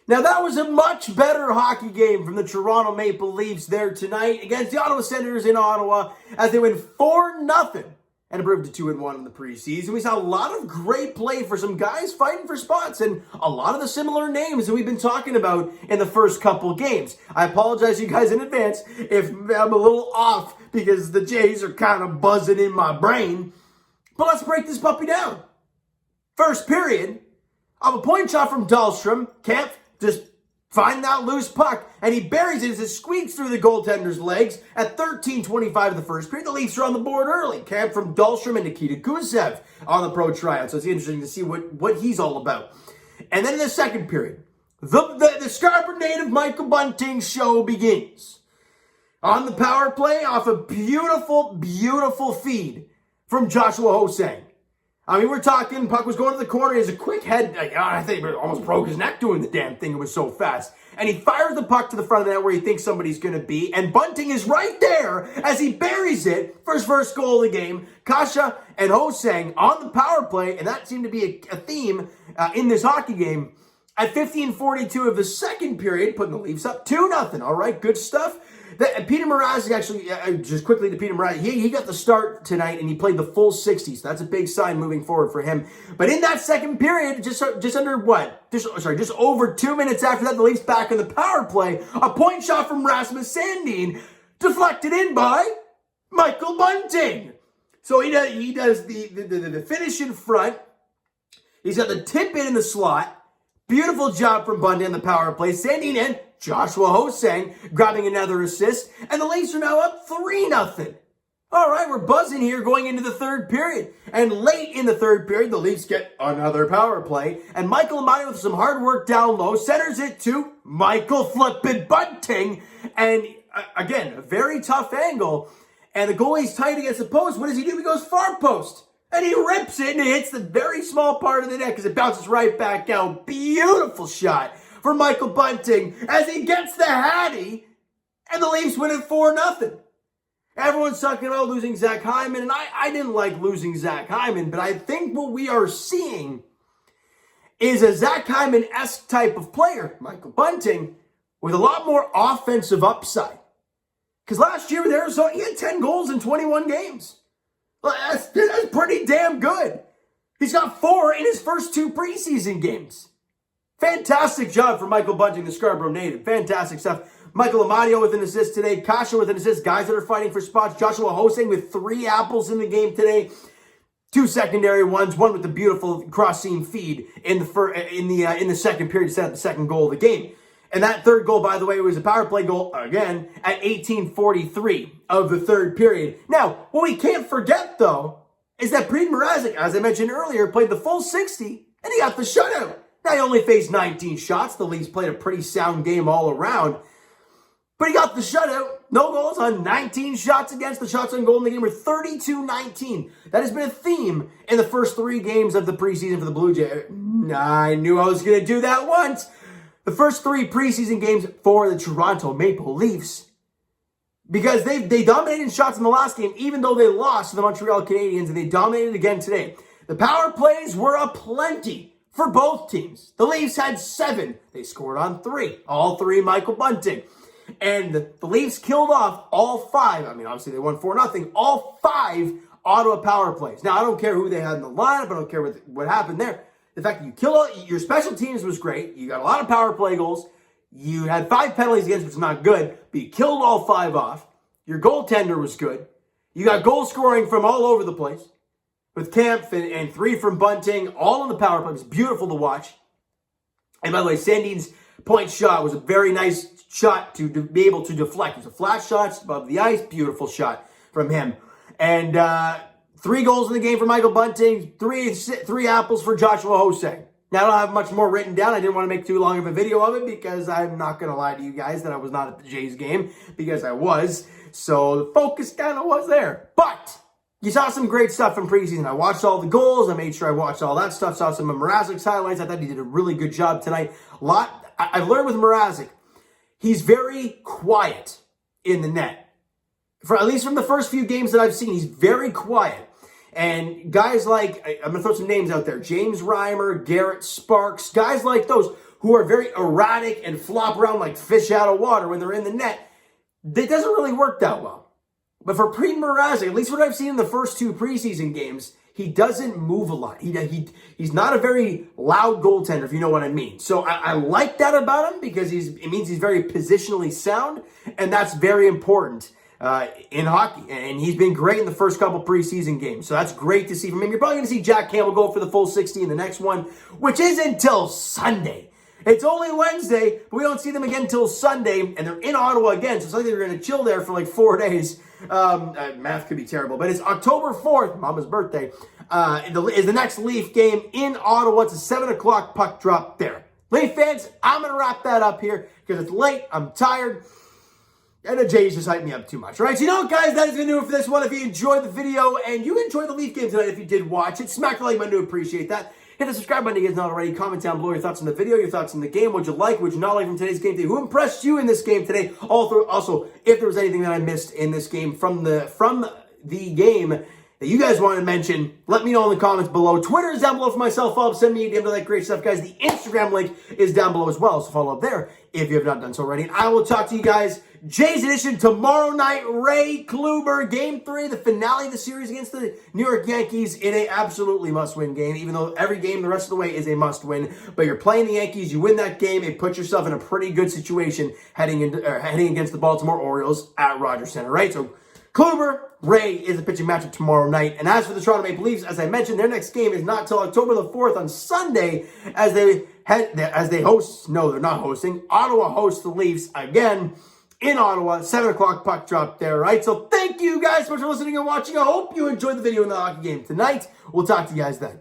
Now, that was a much better hockey game from the Toronto Maple Leafs there tonight against the Ottawa Senators in Ottawa as they win 4-0 and improved to 2-1 in the preseason. We saw a lot of great play for some guys fighting for spots and a lot of the similar names that we've been talking about in the first couple games. I apologize to you guys in advance if I'm a little off because the Jays are kind of buzzing in my brain. But let's break this puppy down. First period, of a point shot from Dahlstrom. Kampf just find that loose puck, and he buries it as it squeaks through the goaltender's legs at 13:25 of the first period. The Leafs are on the board early. Kampf from Dahlstrom and Nikita Gusev on the pro tryout, so it's interesting to see what he's all about. And then in the second period, the Scarborough native Michael Bunting show begins. On the power play, off a beautiful, beautiful feed from Joshua Ho-Sang. I mean, we're talking, puck was going to the corner. He has a quick head. I think he almost broke his neck doing the damn thing. It was so fast. And he fires the puck to the front of the net where he thinks somebody's going to be. And Bunting is right there as he buries it for his first goal of the game. Kasha and Ho-Sang on the power play. And that seemed to be a theme in this hockey game. At 15:42 of the second period, putting the Leafs up 2-0. All right, good stuff. Peter Mrazek actually, just quickly to Peter Mrazek, he got the start tonight and he played the full 60, so that's a big sign moving forward for him. But in that second period, just over 2 minutes after that, the Leafs back in the power play, a point shot from Rasmus Sandin, deflected in by Michael Bunting. So he does the finish in front. He's got the tip in the slot. Beautiful job from Bunting on the power play. Sandin and Joshua Ho-Sang grabbing another assist. And the Leafs are now up 3-0. All right, we're buzzing here going into the third period. And late in the third period, the Leafs get another power play. And Michael Bunting with some hard work down low centers it to Michael flippin' Bunting. And again, a very tough angle. And the goalie's tight against the post. What does he do? He goes far post. And he rips it and it hits the very small part of the net because it bounces right back out. Beautiful shot for Michael Bunting as he gets the Hattie and the Leafs win it 4-0. Everyone's talking about losing Zach Hyman, and I didn't like losing Zach Hyman, but I think what we are seeing is a Zach Hyman-esque type of player, Michael Bunting, with a lot more offensive upside. Because last year with Arizona, he had 10 goals in 21 games. That's pretty damn good. He's got 4 in his first 2 preseason games. Fantastic job for Michael Bunting, the Scarborough native. Fantastic stuff. Michael Amadio with an assist today. Kasha with an assist. Guys that are fighting for spots. Joshua Ho-Sang with 3 apples in the game today. 2 secondary ones. One with the beautiful cross-seam feed in the second period to set up the second goal of the game. And that third goal, by the way, was a power play goal, again, at 18:43 of the third period. Now, what we can't forget, though, is that Peter Mrazek, as I mentioned earlier, played the full 60, and he got the shutout. Now, he only faced 19 shots. The Leafs played a pretty sound game all around. But he got the shutout. No goals on 19 shots against. The shots on goal in the game were 32-19. That has been a theme in the first 3 games of the preseason for the Blue Jays. I knew I was going to do that once. The first 3 preseason games for the Toronto Maple Leafs, because they dominated in shots in the last game, even though they lost to the Montreal Canadiens, and they dominated again today. The power plays were aplenty for both teams. The Leafs had 7. They scored on 3. All 3 Michael Bunting. And the Leafs killed off all 5. I mean, obviously they won 4-0. All 5 Ottawa power plays. Now, I don't care who they had in the lineup. I don't care what happened there. The fact that you kill your special teams was great. You got a lot of power play goals. You had 5 penalties against, which is not good, but you killed all 5 off. Your goaltender was good. You got goal scoring from all over the place with Kampf and 3 from Bunting, all in the power play. It was beautiful to watch. And by the way, Sandin's point shot was a very nice shot to be able to deflect. It was a flat shot above the ice. Beautiful shot from him. And 3 goals in the game for Michael Bunting, 3 apples for Joshua Ho-Sang. Now, I don't have much more written down. I didn't want to make too long of a video of it because I'm not going to lie to you guys that I was not at the Jays game, because I was. So the focus kind of was there. But you saw some great stuff from preseason. I watched all the goals. I made sure I watched all that stuff. Saw some of Mrazek's highlights. I thought he did a really good job tonight. I've learned with Mrazek, he's very quiet in the net. For at least from the first few games that I've seen, he's very quiet. And guys like, I'm going to throw some names out there, James Reimer, Garrett Sparks, guys like those who are very erratic and flop around like fish out of water when they're in the net, that doesn't really work that well. But for Preet Mrazek, at least what I've seen in the first 2 preseason games, he doesn't move a lot. He's not a very loud goaltender, if you know what I mean. So I like that about him because it means he's very positionally sound, and that's very important in hockey. And he's been great in the first couple preseason games. So that's great to see from him. You're probably going to see Jack Campbell go for the full 60 in the next one, which is until Sunday. It's only Wednesday, but we don't see them again until Sunday, and they're in Ottawa again, so it's like they're going to chill there for like 4 days. Math could be terrible, but it's October 4th, Mama's birthday, is the next Leaf game in Ottawa. It's a 7 o'clock puck drop there. Leaf fans, I'm going to wrap that up here because it's late, I'm tired, and the Jays just hyped me up too much, right? So you know what, guys, that is going to do it for this one. If you enjoyed the video and you enjoyed the Leaf game tonight, if you did watch it, smack the like button to appreciate that. Hit the subscribe button if you guys not already. Comment down below your thoughts on the video, your thoughts on the game. What'd you like? What'd you not like from today's game today? Who impressed you in this game today? Also, if there was anything that I missed in this game from the game that you guys wanted to mention, let me know in the comments below. Twitter is down below for myself. Follow up, send me a DM to that great stuff, guys. The Instagram link is down below as well, so follow up there if you have not done so already. And I will talk to you guys Jays edition tomorrow night. Ray Kluber, Game 3, the finale of the series against the New York Yankees in a absolutely must-win game, even though every game the rest of the way is a must-win. But you're playing the Yankees, you win that game, it puts yourself in a pretty good situation heading against the Baltimore Orioles at Rogers Center, right? So Kluber, Ray is the pitching matchup tomorrow night. And as for the Toronto Maple Leafs, as I mentioned, their next game is not until October the 4th on Sunday as they host, no, they're not hosting. Ottawa hosts the Leafs again in Ottawa, 7 o'clock puck drop there, right? So thank you guys so much for listening and watching. I hope you enjoyed the video in the hockey game tonight. We'll talk to you guys then.